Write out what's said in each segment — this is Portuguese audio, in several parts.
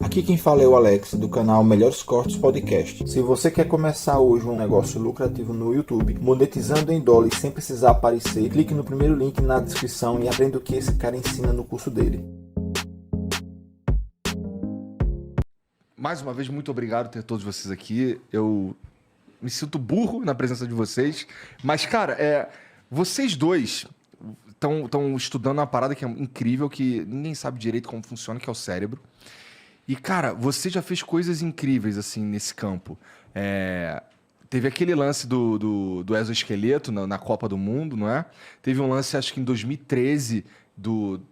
Aqui quem fala é o Alex, do canal Melhores Cortes Podcast. Se você quer começar hoje um negócio lucrativo no YouTube, monetizando em dólares sem precisar aparecer, clique no primeiro link na descrição e aprenda o que esse cara ensina no curso dele. Mais uma vez, muito obrigado por ter todos vocês aqui. Eu me sinto burro na presença de vocês. Mas, cara, vocês dois estão estudando uma parada que é incrível, que ninguém sabe direito como funciona, que é o cérebro. E, cara, você já fez coisas incríveis, assim, nesse campo. Teve aquele lance do exoesqueleto na Copa do Mundo, não é? Teve um lance, acho que em 2013,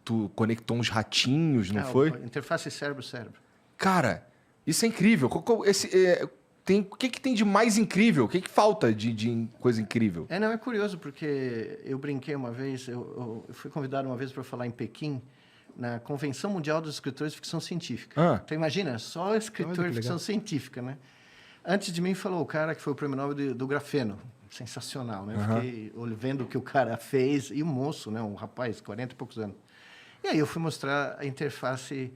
tu conectou uns ratinhos, não foi? Interface cérebro-cérebro. Cara, isso é incrível. O que tem de mais incrível? O que falta de coisa incrível? Não, é curioso, porque eu brinquei uma vez, eu fui convidado uma vez para falar em Pequim, na Convenção Mundial dos Escritores de Ficção Científica. Então, imagina, só escritor de ficção científica, né? Antes de mim falou o cara que foi o prêmio Nobel do grafeno. Sensacional, né? Eu fiquei vendo o que o cara fez. E o moço, né? Um rapaz, 40 e poucos anos. E aí eu fui mostrar as interfaces,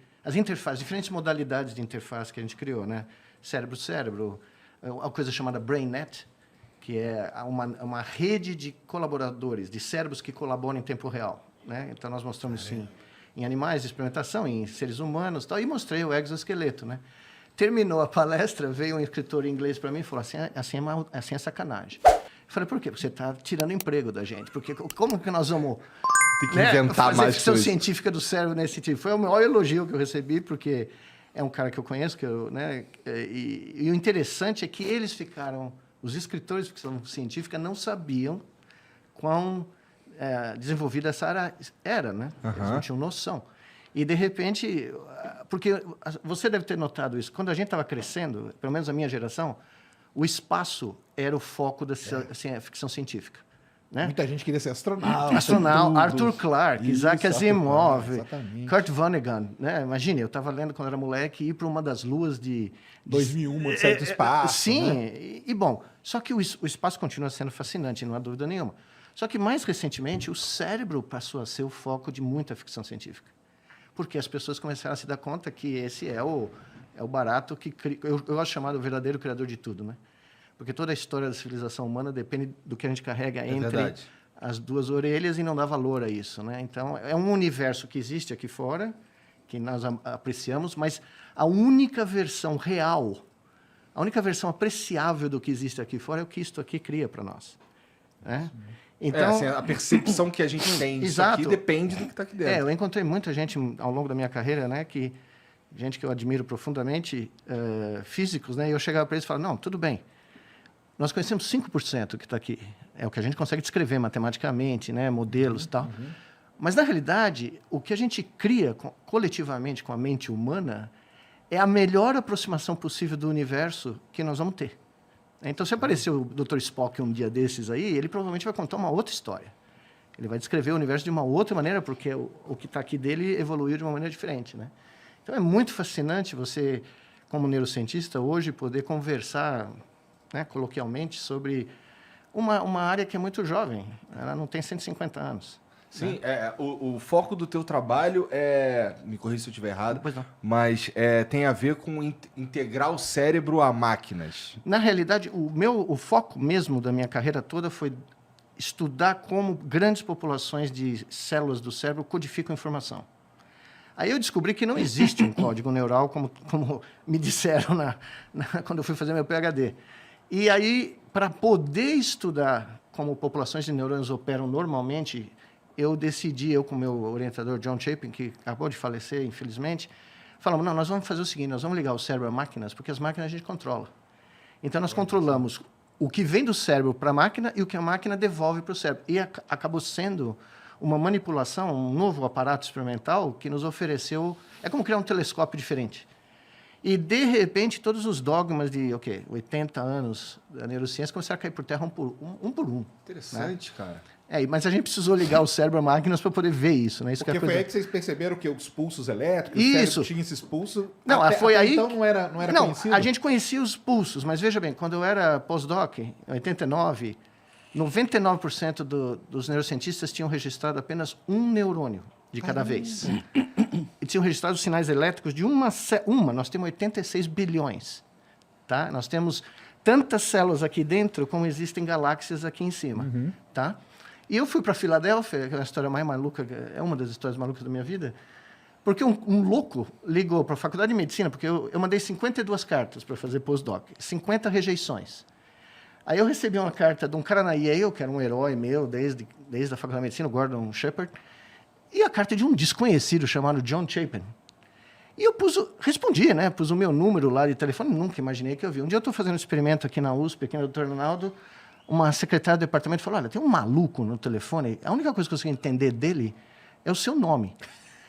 diferentes modalidades de interface que a gente criou, né? Cérebro-cérebro, uma coisa chamada BrainNet, que é uma rede de colaboradores, de cérebros que colaboram em tempo real, né? Então, nós mostramos isso em animais de experimentação, em seres humanos, tal, e mostrei o exoesqueleto, né? Terminou a palestra, veio um escritor em inglês para mim e falou assim é sacanagem. Eu falei, por quê? Porque você está tirando emprego da gente. Porque como que nós vamos Tem que inventar fazer mais ficção coisas. científica do cérebro nesse tipo? Foi o maior elogio que eu recebi, porque é um cara que eu conheço, né? E o interessante é que os escritores de ficção científica não sabiam quão desenvolvida essa área era, né? Eles não tinham noção. E, de repente, porque você deve ter notado isso, quando a gente estava crescendo, pelo menos a minha geração, o espaço era o foco da ficção científica. Né? Muita gente queria ser astronauta. Arthur Clarke, Isaac Asimov, exatamente. Kurt Vonnegut. Né? Imagine, eu estava lendo quando era moleque ir para uma das luas de 2001, de certo espaço. Sim, né? e bom, só que o espaço continua sendo fascinante, não há dúvida nenhuma. Só que, mais recentemente, o cérebro passou a ser o foco de muita ficção científica. Porque as pessoas começaram a se dar conta que esse é o barato que eu gosto de chamar de o verdadeiro criador de tudo, né? Porque toda a história da civilização humana depende do que a gente carrega entre as duas orelhas e não dá valor a isso, né? Então, é um universo que existe aqui fora, que nós apreciamos, mas a única versão real, a única versão apreciável do que existe aqui fora é o que isto aqui cria para nós, né? Então, a percepção que a gente tem disso aqui depende do que está aqui dentro. Eu encontrei muita gente ao longo da minha carreira, né, gente que eu admiro profundamente, físicos, né, e eu chegava para eles e falava, não, tudo bem, nós conhecemos 5% que está aqui, é o que a gente consegue descrever matematicamente, né, modelos e tal, mas, na realidade, o que a gente cria coletivamente com a mente humana é a melhor aproximação possível do universo que nós vamos ter. Então, se aparecer o Dr. Spock um dia desses aí, ele provavelmente vai contar uma outra história. Ele vai descrever o universo de uma outra maneira, porque o que está aqui dele evoluiu de uma maneira diferente, né? Então, é muito fascinante você, como neurocientista, hoje poder conversar, né, coloquialmente sobre uma área que é muito jovem. Ela não tem 150 anos. Sim, o foco do teu trabalho me corrija se eu estiver errado, Pois não. mas tem a ver com integrar o cérebro a máquinas. Na realidade, o foco mesmo da minha carreira toda foi estudar como grandes populações de células do cérebro codificam informação. Aí eu descobri que não existe um código neural, como me disseram quando eu fui fazer meu PhD. E aí, para poder estudar como populações de neurônios operam normalmente, eu com o meu orientador, John Chapin, que acabou de falecer, infelizmente, falamos, não, nós vamos fazer o seguinte, nós vamos ligar o cérebro a máquinas, porque as máquinas a gente controla. Então, nós controlamos o que vem do cérebro para a máquina e o que a máquina devolve para o cérebro. E acabou sendo uma manipulação, um novo aparato experimental que nos ofereceu... É como criar um telescópio diferente. E, de repente, todos os dogmas de 80 anos da neurociência começaram a cair por terra um por um. Interessante, né? cara. Mas a gente precisou ligar o cérebro a máquinas para poder ver isso, né? Isso Porque que é foi aí que vocês perceberam que os pulsos elétricos, Isso. o cérebro tinha esses pulsos. Não, até aí... Então não era conhecido? A gente conhecia os pulsos, mas veja bem, quando eu era pós-doc, em 89, 99% dos neurocientistas tinham registrado apenas um neurônio de cada vez. e tinham registrado os sinais elétricos de nós temos 86 bilhões. Tá? Nós temos tantas células aqui dentro como existem galáxias aqui em cima. Tá? E eu fui para Filadélfia, que é a história mais maluca, é uma das histórias malucas da minha vida, porque um louco ligou para a Faculdade de Medicina, porque eu mandei 52 cartas para fazer postdoc, 50 rejeições. Aí eu recebi uma carta de um cara na Yale, que era um herói meu desde a Faculdade de Medicina, o Gordon Shepard, e a carta de um desconhecido chamado John Chapin. E eu respondi, né? Pus o meu número lá de telefone, nunca imaginei que eu vi. Um dia eu estou fazendo um experimento aqui na USP, aqui no Dr. Ronaldo, uma secretária do departamento falou, olha, tem um maluco no telefone, a única coisa que eu consigo entender dele é o seu nome.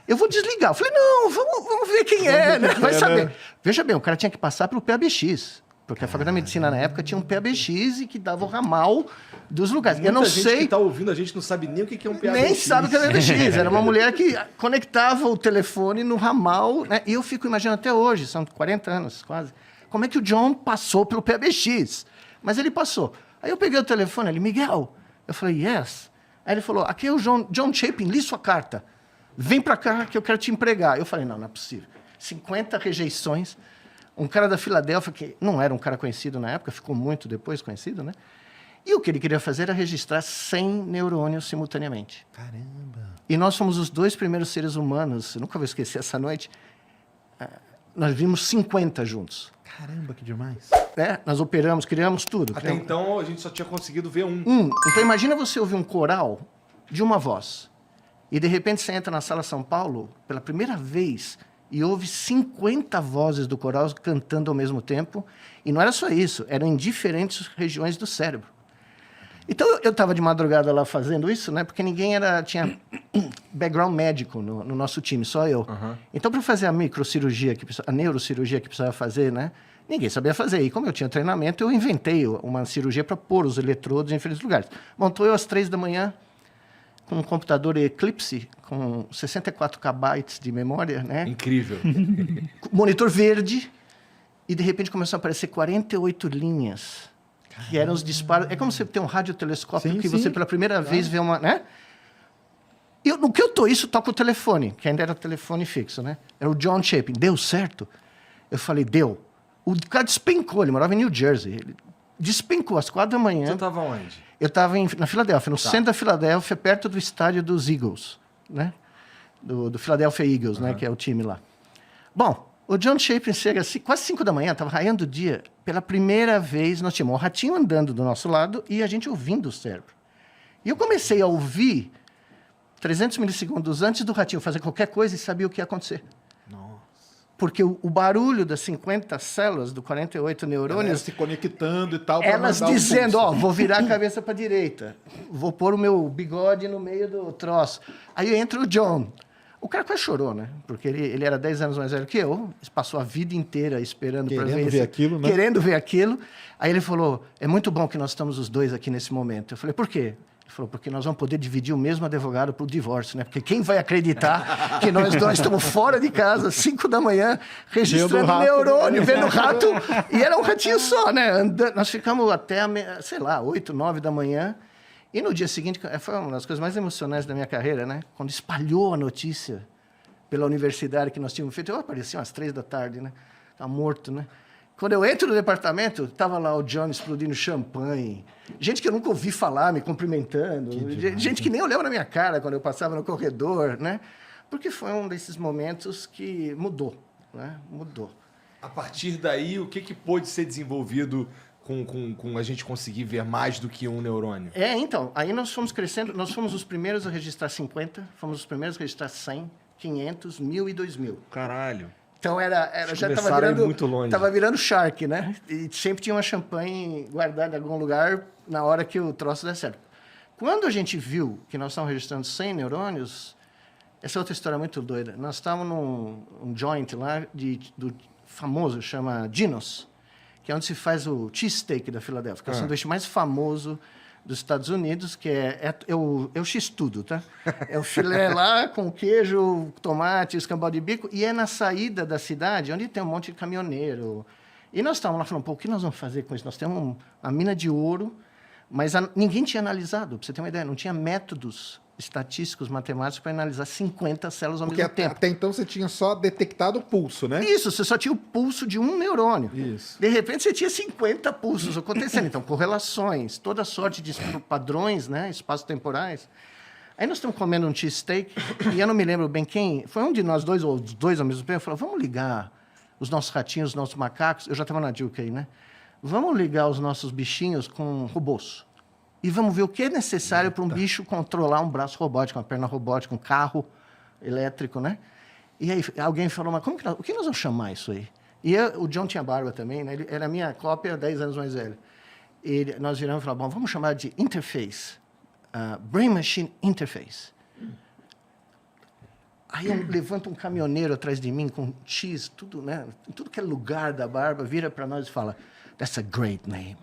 Eu vou desligar. Eu falei, não, vamos ver quem é, né? Vai saber. Veja bem, o cara tinha que passar pelo PABX, porque a Faculdade de Medicina, na época, tinha um PABX e que dava o ramal dos lugares. Muita eu não gente sei... que está ouvindo, a gente não sabe nem o que é um PABX. Nem sabe o que é PABX. Era uma mulher que conectava o telefone no ramal, né? E eu fico imaginando até hoje, são 40 anos quase, como é que o John passou pelo PABX. Mas ele passou. Aí eu peguei o telefone, ele, Miguel. Eu falei, yes. Aí ele falou, aqui é o John Chapin, li sua carta. Vem para cá que eu quero te empregar. Eu falei, não é possível. 50 rejeições. Um cara da Filadélfia, que não era um cara conhecido na época, ficou muito depois conhecido, né? E o que ele queria fazer era registrar 100 neurônios simultaneamente. Caramba. E nós fomos os 2 primeiros seres humanos, eu nunca vou esquecer essa noite, nós vimos 50 juntos. Caramba, que demais. Nós operamos, criamos tudo. Até então, a gente só tinha conseguido ver um. Então, imagina você ouvir um coral de uma voz. E, de repente, você entra na Sala São Paulo, pela primeira vez, e ouve 50 vozes do coral cantando ao mesmo tempo. E não era só isso, eram em diferentes regiões do cérebro. Então, eu estava de madrugada lá fazendo isso, né? Porque ninguém tinha background médico no nosso time, só eu. Então, para fazer a microcirurgia, a neurocirurgia que precisava fazer, né? Ninguém sabia fazer. E como eu tinha treinamento, eu inventei uma cirurgia para pôr os eletrodos em diferentes lugares. Montou eu às 3 da manhã, com um computador Eclipse, com 64 KB de memória, né? Incrível. Monitor verde, e de repente começou a aparecer 48 linhas, que eram os disparos. É como você ter um radiotelescópio que você pela primeira vez vê uma, né? No que eu tô isso, toca o telefone, que ainda era telefone fixo, né? Era o John Chapin. Deu certo? Eu falei, deu. O cara despencou, ele morava em New Jersey. Ele despencou às 4 da manhã. Você estava onde? Eu estava na Filadélfia, no centro da Filadélfia, perto do estádio dos Eagles, né? Do Philadelphia Eagles, né? Que é o time lá. Bom, o John Chapin chega assim, quase 5 da manhã, estava raiando o dia. Pela primeira vez, nós tínhamos um ratinho andando do nosso lado e a gente ouvindo o cérebro. E eu comecei a ouvir 300 milissegundos antes do ratinho fazer qualquer coisa e sabia o que ia acontecer. Porque o barulho das 50 células, do 48 neurônios... Elas se conectando e tal. Elas dizendo, vou virar a cabeça para a direita. Vou pôr o meu bigode no meio do troço. Aí entra o John. O cara quase chorou, né? Porque ele era 10 anos mais velho que eu. Passou a vida inteira esperando para ver aquilo, né? Querendo ver aquilo. Aí ele falou, é muito bom que nós estamos os dois aqui nesse momento. Eu falei, por quê? Ele falou, porque nós vamos poder dividir o mesmo advogado para o divórcio, né? Porque quem vai acreditar que nós dois estamos fora de casa, 5 da manhã, registrando neurônio, vendo rato, e era um ratinho só, né? Nós ficamos até, 8, 9 da manhã, e no dia seguinte, foi uma das coisas mais emocionantes da minha carreira, né? Quando espalhou a notícia pela universidade que nós tínhamos feito, eu apareci umas 3 da tarde, né? Estava morto, né? Quando eu entro no departamento, estava lá o John explodindo champanhe, gente que eu nunca ouvi falar, me cumprimentando, gente que nem olhava na minha cara quando eu passava no corredor, né? Porque foi um desses momentos que mudou, né? Mudou. A partir daí, o que pôde ser desenvolvido com a gente conseguir ver mais do que um neurônio? Então, aí nós fomos crescendo, nós fomos os primeiros a registrar 50, fomos os primeiros a registrar 100, 500, 1.000 e 2.000. Caralho. Então, já estava virando, muito longe. Tava virando Shark, né? E sempre tinha uma champanhe guardada em algum lugar na hora que o troço der certo. Quando a gente viu que nós estávamos registrando 100 neurônios, essa é outra história muito doida. Nós estávamos num joint lá, do famoso, chama Dinos, que é onde se faz o cheesesteak da Filadélfia, que é o sanduíche mais famoso dos Estados Unidos, que é o X-tudo, tá? É o filé lá com queijo, tomate, escambau de bico, e é na saída da cidade, onde tem um monte de caminhoneiro. E nós estávamos lá falando, o que nós vamos fazer com isso? Nós temos uma mina de ouro, mas ninguém tinha analisado, para você ter uma ideia, não tinha métodos estatísticos, matemáticos, para analisar 50 células ao Porque mesmo tempo. até então você tinha só detectado o pulso, né? Isso, você só tinha o pulso de um neurônio. Isso. De repente, você tinha 50 pulsos acontecendo. Então, correlações, toda sorte de padrões, né, espaço-temporais. Aí nós estamos comendo um cheesesteak, e eu não me lembro bem quem, foi um de nós dois, ou os dois ao mesmo tempo, falou, vamos ligar os nossos ratinhos, os nossos macacos, eu já estava na Duke aí, né? Vamos ligar os nossos bichinhos com robôs. E vamos ver o que é necessário para um bicho controlar um braço robótico, uma perna robótica, um carro elétrico, né? E aí alguém falou, mas o que nós vamos chamar isso aí? E o John tinha barba também, né? Ele era a minha cópia, 10 anos mais velho. Nós viramos e falamos, bom, vamos chamar de interface. Brain Machine Interface. Aí levanta um caminhoneiro atrás de mim com X, tudo, né? Tudo que é lugar da barba, vira para nós e fala, that's a great name.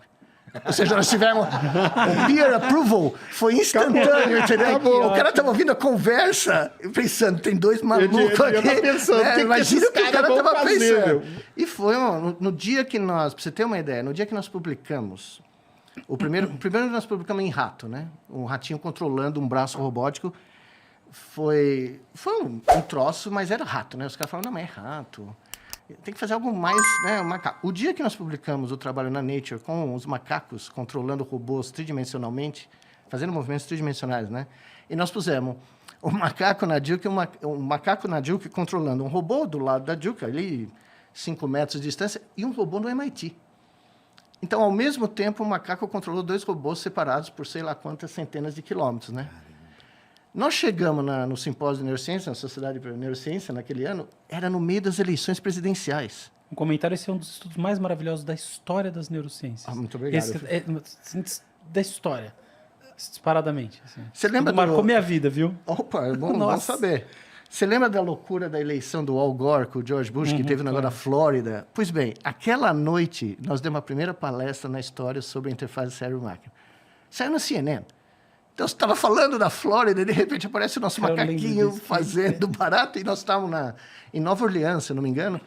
Ou seja, nós tivemos o peer approval, foi instantâneo, entendeu? O cara estava ouvindo a conversa, pensando, tem dois malucos aqui. Pensando, imagina o que o cara estava pensando. Meu? E foi, no dia que nós, para você ter uma ideia, no dia que nós publicamos, o primeiro nós publicamos em rato, né? Um ratinho controlando um braço robótico. Foi um troço, mas era rato, né? Os caras falaram, não, mas é rato. Tem que fazer algo mais, né, macaco. O dia que nós publicamos o trabalho na Nature com os macacos controlando robôs tridimensionalmente, fazendo movimentos tridimensionais, né? E nós pusemos o macaco na Duke, um macaco na Duke controlando um robô do lado da Duke, ali 5 metros de distância, e um robô no MIT. Então, ao mesmo tempo, o macaco controlou 2 robôs separados por sei lá quantas centenas de quilômetros, né? Nós chegamos no simpósio de neurociência, na Sociedade de Neurociência, naquele ano, era no meio das eleições presidenciais. Um comentário, esse é um dos estudos mais maravilhosos da história das neurociências. Muito obrigado. Da história, disparadamente. Assim. Você lembra marcou minha vida, viu? Opa, é bom saber. Você lembra da loucura da eleição do Al Gore com o George Bush, que teve o negócio da Flórida? Pois bem, aquela noite, nós demos a primeira palestra na história sobre a interface cérebro-máquina. Saiu na CNN. Então, você estava falando da Flórida e, de repente, aparece o nosso macaquinho fazendo barato. E nós estávamos em Nova Orleans, se eu não me engano,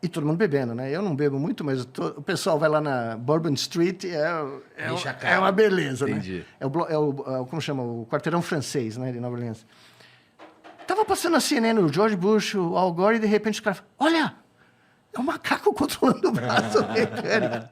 e todo mundo bebendo, né? Eu não bebo muito, mas o pessoal vai lá na Bourbon Street, é uma beleza, Entendi. né? Como chama? O quarteirão francês, né, de Nova Orleans. Estava passando a CNN, o George Bush, o Al Gore, e, de repente, os caras falam, olha, é um macaco controlando o braço mecânico.